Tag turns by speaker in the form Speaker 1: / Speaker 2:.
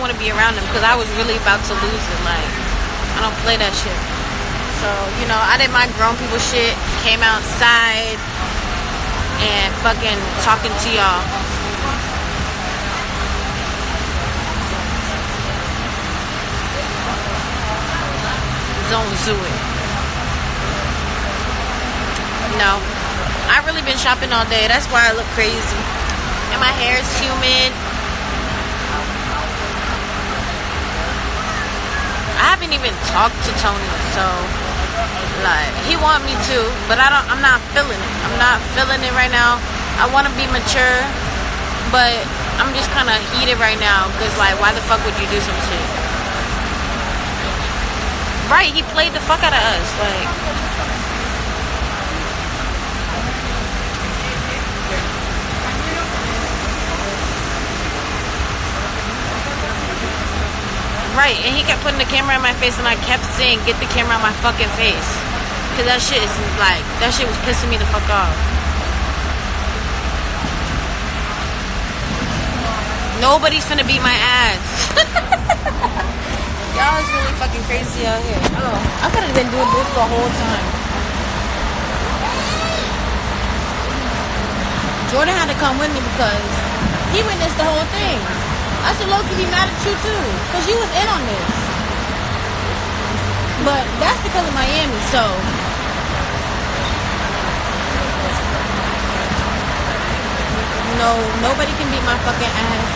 Speaker 1: want to be around him because I was really about to lose it. Like, I don't play that shit. So, you know, I did my grown people shit, came outside and fucking talking to y'all. Don't do it. No. I really been shopping all day. That's why I look crazy. And my hair is humid. I haven't even talked to Tony, so like he want me to, but I'm not feeling it. I'm not feeling it right now. I want to be mature, but I'm just kind of heated right now because like why the fuck would you do some shit? Right, he played the fuck out of us, like. Right, and he kept putting the camera in my face, and I kept saying, "Get the camera on my fucking face," because that shit is like that shit was pissing me the fuck off. Nobody's finna beat my ass. Y'all is really fucking crazy out here. Oh, I could have been doing this the whole time. Jordan had to come with me because he witnessed the whole thing. I should low-key be mad at you too, because you was in on this. But that's because of Miami, so. No, nobody can beat my fucking ass.